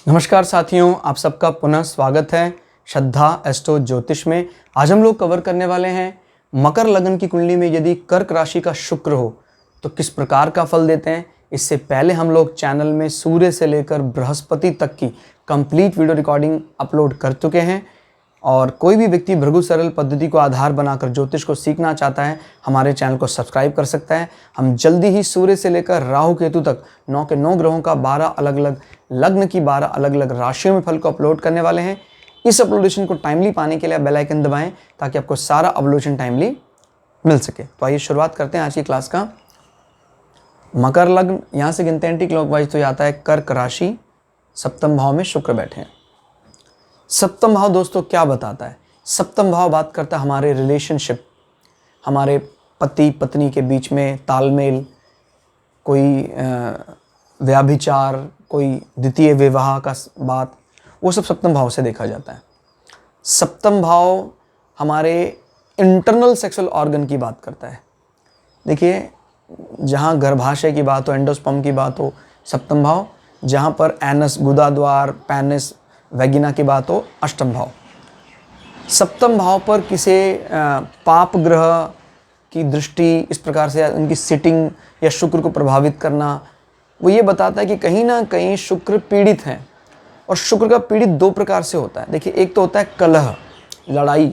नमस्कार साथियों, आप सबका पुनः स्वागत है श्रद्धा एस्ट्रो ज्योतिष में। आज हम लोग कवर करने वाले हैं मकर लग्न की कुंडली में यदि कर्क राशि का शुक्र हो तो किस प्रकार का फल देते हैं। इससे पहले हम लोग चैनल में सूर्य से लेकर बृहस्पति तक की कंप्लीट वीडियो रिकॉर्डिंग अपलोड कर चुके हैं और कोई भी व्यक्ति भृगु सरल पद्धति को आधार बनाकर ज्योतिष को सीखना चाहता है हमारे चैनल को सब्सक्राइब कर सकता है। हम जल्दी ही सूर्य से लेकर राहु केतु तक 9 के 9 ग्रहों का 12 अलग अलग लग्न की 12 अलग अलग राशियों में फल को अपलोड करने वाले हैं। इस अपलोडेशन को टाइमली पाने के लिए बेल आइकन दबाएं ताकि आपको सारा अपलोडेशन टाइमली मिल सके। तो आइए शुरुआत करते हैं आज की क्लास का। मकर लग्न, यहाँ से गिनते हैं एंटी क्लॉकवाइज तो आता है कर्क राशि, सप्तम भाव में शुक्र बैठे हैं। सप्तम भाव दोस्तों क्या बताता है? सप्तम भाव बात करता है हमारे रिलेशनशिप, हमारे पति पत्नी के बीच में तालमेल, कोई व्याभिचार, कोई द्वितीय विवाह का बात, वो सब सप्तम भाव से देखा जाता है। सप्तम भाव हमारे इंटरनल सेक्सुअल ऑर्गन की बात करता है। देखिए, जहाँ गर्भाशय की बात हो, एंडोस्पर्म की बात हो सप्तम भाव, जहाँ पर एनस गुदाद्वार, पेनिस, वैगिना की बात हो अष्टम भाव। सप्तम भाव पर किसी पाप ग्रह की दृष्टि, इस प्रकार से उनकी सिटिंग या शुक्र को प्रभावित करना, वो ये बताता है कि कहीं ना कहीं शुक्र पीड़ित है। और शुक्र का पीड़ित दो प्रकार से होता है। देखिए, एक तो होता है कलह, लड़ाई,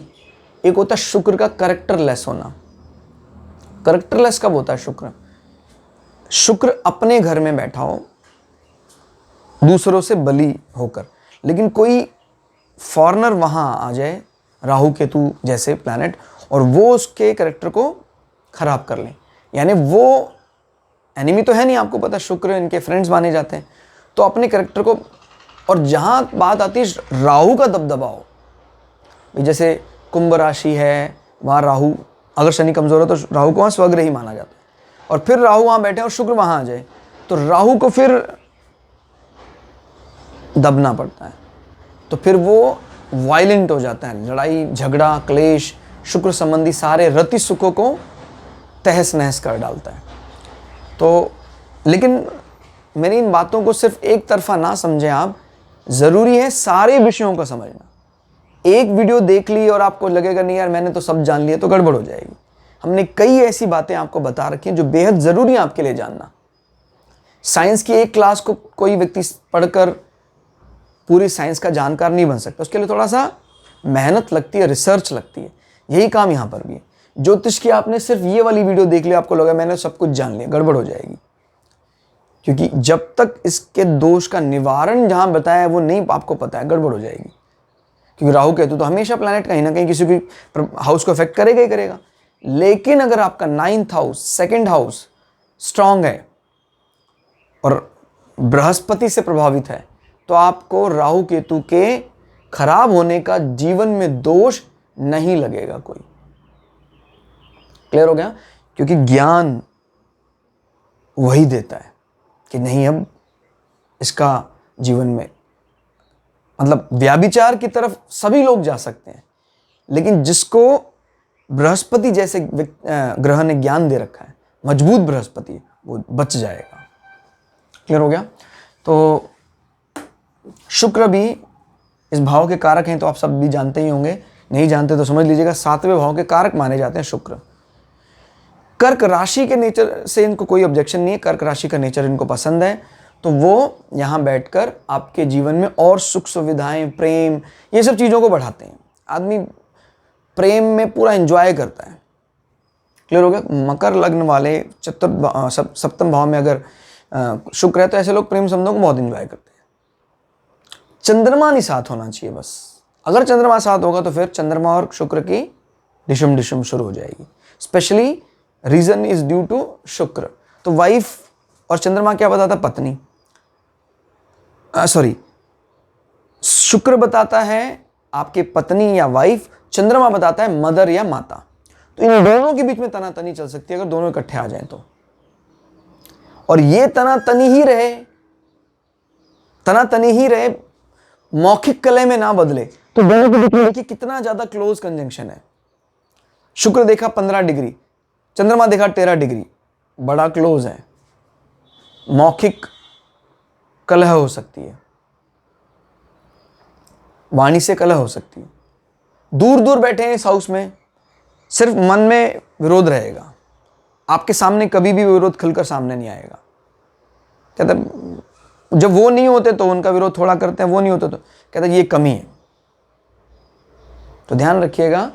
एक होता है शुक्र का कैरेक्टरलेस होना। कैरेक्टरलेस कब होता है शुक्र? शुक्र अपने घर में बैठा हो दूसरों से बली होकर, लेकिन कोई फॉरेनर वहाँ आ जाए, राहु केतु जैसे प्लैनेट, और वो उसके कैरेक्टर को खराब कर ले। यानी वो एनिमी तो है नहीं, आपको पता शुक्र इनके फ्रेंड्स माने जाते हैं, तो अपने कैरेक्टर को। और जहाँ बात आती है राहु का दबदबा हो, जैसे कुंभ राशि है, वहाँ राहु, अगर शनि कमज़ोर हो तो राहु को वहाँ स्वग्रही माना जाता है, और फिर राहु वहाँ बैठे और शुक्र वहाँ आ जाए तो राहु को फिर दबना पड़ता है, तो फिर वो वायलेंट हो जाता है। लड़ाई झगड़ा क्लेश शुक्र संबंधी सारे रति सुखों को तहस नहस कर डालता है। तो लेकिन मेरी इन बातों को सिर्फ एक तरफा ना समझें आप, ज़रूरी है सारे विषयों को समझना। एक वीडियो देख ली और आपको लगेगा नहीं यार मैंने तो सब जान लिया, तो गड़बड़ हो जाएगी। हमने कई ऐसी बातें आपको बता रखी हैं जो बेहद ज़रूरी है आपके लिए जानना। साइंस की एक क्लास को कोई व्यक्ति पढ़कर पूरी साइंस का जानकार नहीं बन सकता, उसके लिए थोड़ा सा मेहनत लगती है, रिसर्च लगती है। यही काम यहाँ पर भी है। ज्योतिष की आपने सिर्फ ये वाली वीडियो देख लिया, आपको लगा मैंने सब कुछ जान लिया, गड़बड़ हो जाएगी। क्योंकि जब तक इसके दोष का निवारण जहाँ बताया है वो नहीं आपको पता है, गड़बड़ हो जाएगी। क्योंकि राहु केतु तो हमेशा प्लैनेट कहीं ना कहीं किसी की हाउस को इफेक्ट करेगा ही करेगा। लेकिन अगर आपका 9th house, 2nd house strong है और बृहस्पति से प्रभावित है, तो आपको राहु केतु के खराब होने का जीवन में दोष नहीं लगेगा कोई। क्लियर हो गया? क्योंकि ज्ञान वही देता है कि नहीं, अब इसका जीवन में मतलब व्याभिचार की तरफ सभी लोग जा सकते हैं, लेकिन जिसको बृहस्पति जैसे ग्रह ने ज्ञान दे रखा है, मजबूत बृहस्पति, वो बच जाएगा। क्लियर हो गया? तो शुक्र भी इस भाव के कारक हैं, तो आप सब भी जानते ही होंगे, नहीं जानते तो समझ लीजिएगा। 7वें भाव के कारक माने जाते हैं शुक्र। कर्क राशि के नेचर से इनको कोई ऑब्जेक्शन नहीं है, कर्क राशि का नेचर इनको पसंद है, तो वो यहाँ बैठकर आपके जीवन में और सुख सुविधाएं, प्रेम, ये सब चीज़ों को बढ़ाते हैं। आदमी प्रेम में पूरा एंजॉय करता है। क्लियर हो गया? मकर लग्न वाले सप्तम भाव में अगर शुक्र है तो ऐसे लोग प्रेम संबंधों को बहुत एंजॉय करते हैं। चंद्रमा नहीं साथ होना चाहिए बस। अगर चंद्रमा साथ होगा तो फिर चंद्रमा और शुक्र की डिशम डिशम शुरू हो जाएगी। Specially reason is due to Shukra. तो वाइफ और चंद्रमा क्या बताता है? पत्नी, सॉरी, शुक्र बताता है आपके पत्नी या वाइफ, चंद्रमा बताता है मदर या माता। तो इन दोनों के बीच में तनातनी चल सकती है अगर दोनों इकट्ठे आ जाएं तो। और ये तनातनी ही रहे, मौखिक कलह में ना बदले, तो दोनों के बीच में देखिए कितना ज्यादा क्लोज कंजंक्शन है। शुक्र देखा 15 डिग्री, चंद्रमा देखा 13 डिग्री, बड़ा क्लोज है। मौखिक कलह हो सकती है। वाणी से कलह हो सकती है। दूर दूर बैठे हैं इस हाउस में, सिर्फ मन में विरोध रहेगा, आपके सामने कभी भी विरोध खुलकर सामने नहीं आएगा। कहते जब वो नहीं होते तो उनका विरोध थोड़ा करते हैं, वो नहीं होते तो कहते ये कमी है। तो ध्यान रखिएगा।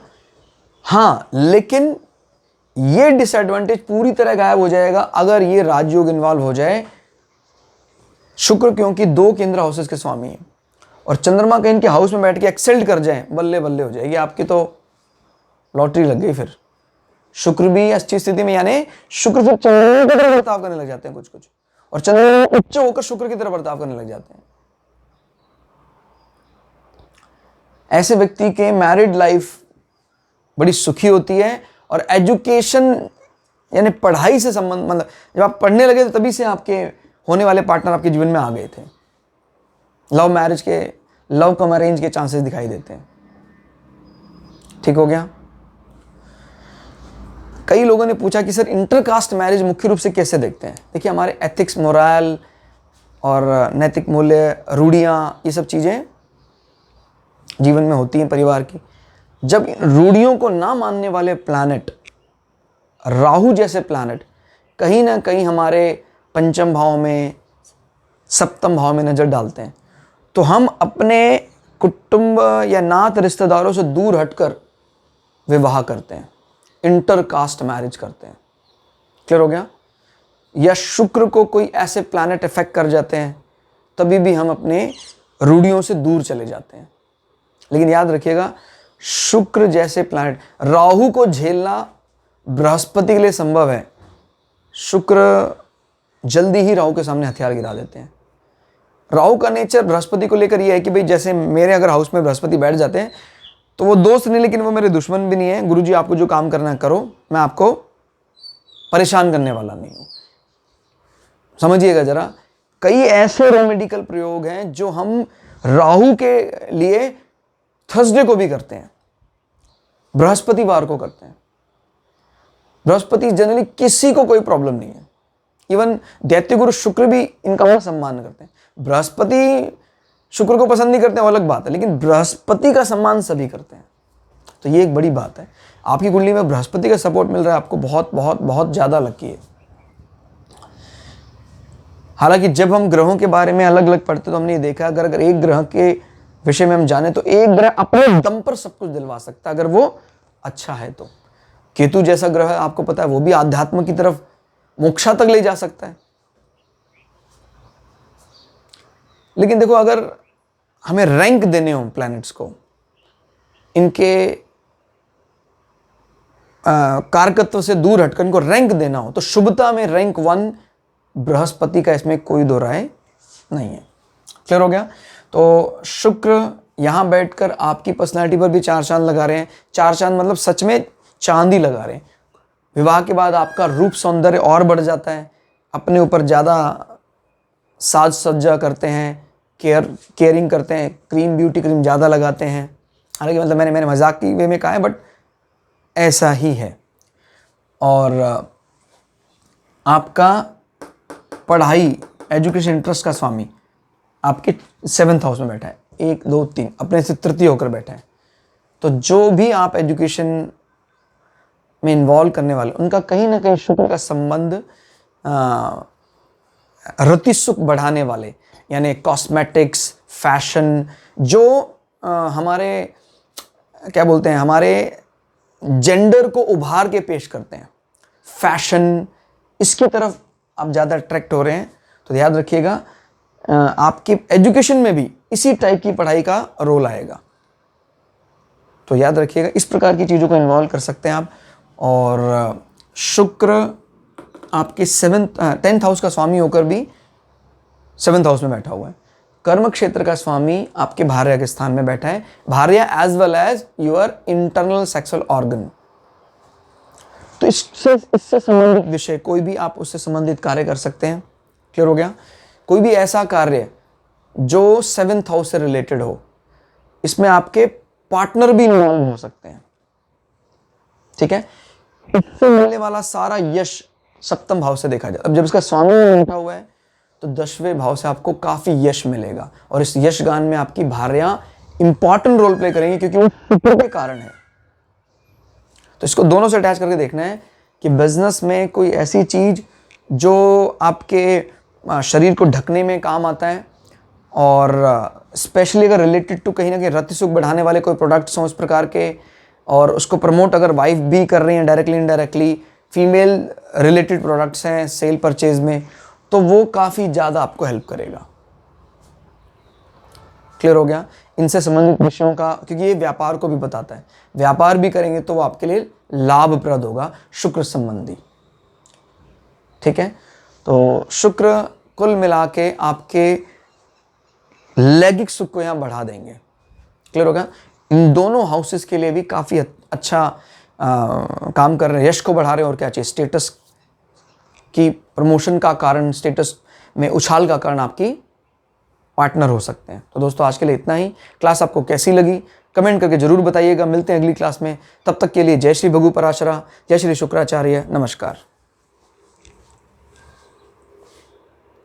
हाँ, लेकिन ये डिसएडवांटेज पूरी तरह गायब हो जाएगा अगर ये राजयोग इन्वॉल्व हो जाए। शुक्र क्योंकि 2 केंद्र हाउसेस के स्वामी हैं और चंद्रमा कहीं इनके हाउस में बैठ के एक्सेल्ड कर जाए, बल्ले बल्ले हो जाएगी, आपकी तो लॉटरी लग गई। फिर शुक्र भी अच्छी स्थिति में, यानी शुक्र फिर चंद्रमा की तरफ बर्ताव करने लग जाते हैं कुछ कुछ, और चंद्रमा उच्च होकर शुक्र की तरफ बर्ताव करने लग जाते हैं। ऐसे व्यक्ति के मैरिड लाइफ बड़ी सुखी होती है और एजुकेशन यानी पढ़ाई से संबंध, मतलब जब आप पढ़ने लगे तो तभी से आपके होने वाले पार्टनर आपके जीवन में आ गए थे। लव मैरिज के, लव कम अरेंज के चांसेस दिखाई देते हैं। ठीक हो गया। कई लोगों ने पूछा कि सर इंटरकास्ट मैरिज मुख्य रूप से कैसे देखते हैं। देखिए, हमारे एथिक्स, मोरल और नैतिक मूल्य, रूढ़ियाँ, ये सब चीज़ें जीवन में होती हैं परिवार की। जब रूढ़ियों को ना मानने वाले प्लैनेट, राहु जैसे प्लैनेट कहीं ना कहीं हमारे पंचम भाव में, सप्तम भाव में नज़र डालते हैं, तो हम अपने कुटुंब या नात रिश्तेदारों से दूर हटकर विवाह करते हैं, इंटरकास्ट मैरिज करते हैं। क्लियर हो गया। या शुक्र को कोई ऐसे प्लैनेट इफेक्ट कर जाते हैं, तभी भी हम अपने रूढ़ियों से दूर चले जाते हैं। लेकिन याद रखिएगा, शुक्र जैसे प्लैनेट, राहु को झेलना बृहस्पति के लिए संभव है। शुक्र जल्दी ही राहु के सामने हथियार गिरा देते हैं। राहु का नेचर बृहस्पति को लेकर यह है कि भाई जैसे मेरे अगर हाउस में बृहस्पति बैठ जाते हैं तो वो दोस्त नहीं, लेकिन वो मेरे दुश्मन भी नहीं है। गुरुजी आपको जो काम करना है करो, मैं आपको परेशान करने वाला नहीं हूं। समझिएगा जरा, कई ऐसे रेमेडिकल प्रयोग हैं जो हम राहु के लिए थर्सडे को भी करते हैं, बृहस्पतिवार को करते हैं। बृहस्पति जनरली किसी को कोई प्रॉब्लम नहीं है। इवन दैत्य गुरु शुक्र भी इनका बहुत सम्मान करते हैं। बृहस्पति शुक्र को पसंद नहीं करते, वो अलग बात है, लेकिन बृहस्पति का सम्मान सभी करते हैं। तो ये एक बड़ी बात है। आपकी कुंडली में बृहस्पति का सपोर्ट मिल रहा है आपको, बहुत बहुत बहुत ज़्यादा लकी है। हालांकि जब हम ग्रहों के बारे में अलग अलग पढ़ते तो हमने ये देखा, अगर एक ग्रह के विषय में हम जाने तो एक ग्रह अपने दम पर सब कुछ दिलवा सकता है अगर वो अच्छा है तो। केतु जैसा ग्रह आपको पता है, वो भी आध्यात्म की तरफ, मोक्षा तक ले जा सकता है। लेकिन देखो, अगर हमें रैंक देने हो प्लैनेट्स को, इनके कारकत्व से दूर हटकर इनको रैंक देना हो, तो शुभता में रैंक 1 बृहस्पति का, इसमें कोई दो राय नहीं है। क्लियर हो गया। तो शुक्र यहां बैठकर आपकी पर्सनालिटी पर भी 4 चांद लगा रहे हैं। 4 चांद मतलब सच में चांद ही लगा रहे हैं। विवाह के बाद आपका रूप सौंदर्य और बढ़ जाता है, अपने ऊपर ज़्यादा साज सज्जा करते हैं, केयरिंग करते हैं, क्रीम, ब्यूटी क्रीम ज़्यादा लगाते हैं। हालांकि मतलब मैंने मजाक की वे में कहा है, बट ऐसा ही है। और आपका पढ़ाई, एजुकेशन, इंटरेस्ट का स्वामी आपके 7th हाउस में बैठा है, 1 2 3 अपने से तृतीय होकर बैठा है। तो जो भी आप एजुकेशन में इन्वॉल्व करने वाले, उनका कहीं ना कहीं शुक्र का संबंध रति सुख बढ़ाने वाले, यानी कॉस्मेटिक्स, फैशन, जो हमारे क्या बोलते हैं, हमारे जेंडर को उभार के पेश करते हैं, फैशन, इसकी तरफ आप ज़्यादा अट्रैक्ट हो रहे हैं। तो याद रखिएगा, आपकी एजुकेशन में भी इसी टाइप की पढ़ाई का रोल आएगा। तो याद रखिएगा, इस प्रकार की चीज़ों को इन्वॉल्व कर सकते हैं आप। और शुक्र आपके 10th हाउस का स्वामी होकर भी 7th हाउस में बैठा हुआ है। कर्म क्षेत्र का स्वामी आपके भार्या के स्थान में बैठा है। भार्या as well as your internal sexual organ. तो इससे संबंधित विषय, कोई भी आप उससे संबंधित कार्य कर सकते हैं। क्लियर हो गया। कोई भी ऐसा कार्य जो 7th हाउस से रिलेटेड हो, इसमें आपके पार्टनर भी इन्वॉल्व हो सकते हैं। ठीक है। इससे मिलने वाला सारा यश 7th भाव से देखा जाए। अब जब इसका स्वामी बैठा हुआ है तो 10वें भाव से आपको काफी यश मिलेगा, और इस यश गान में आपकी भार्या इंपॉर्टेंट रोल प्ले करेंगे क्योंकि वो शुक्र के कारण है। तो इसको दोनों से अटैच करके देखना है कि बिजनेस में कोई ऐसी चीज जो आपके शरीर को ढकने में काम आता है, और स्पेशली अगर रिलेटेड टू कहीं ना कहीं रति सुख बढ़ाने वाले कोई प्रोडक्ट्स हों इस प्रकार के, और उसको प्रमोट अगर वाइफ भी कर रही हैं directly indirectly, female related products हैं सेल परचेज में, तो वो काफ़ी ज़्यादा आपको हेल्प करेगा। क्लियर हो गया इनसे संबंधित विषयों का, क्योंकि ये व्यापार को भी बताता है। व्यापार भी करेंगे तो वो आपके लिए लाभप्रद होगा शुक्र संबंधी। ठीक है, तो शुक्र कुल मिला के आपके लैंगिक सुख को यहाँ बढ़ा देंगे। क्लियर हो गया। इन दोनों हाउसेस के लिए भी काफ़ी अच्छा काम कर रहे हैं, यश को बढ़ा रहे हैं, और क्या चाहिए, स्टेटस की प्रमोशन का कारण, स्टेटस में उछाल का कारण आपकी पार्टनर हो सकते हैं। तो दोस्तों आज के लिए इतना ही। क्लास आपको कैसी लगी कमेंट करके जरूर बताइएगा। मिलते हैं अगली क्लास में, तब तक के लिए जय श्री भगु पराशरा, जय श्री शुक्राचार्य, नमस्कार।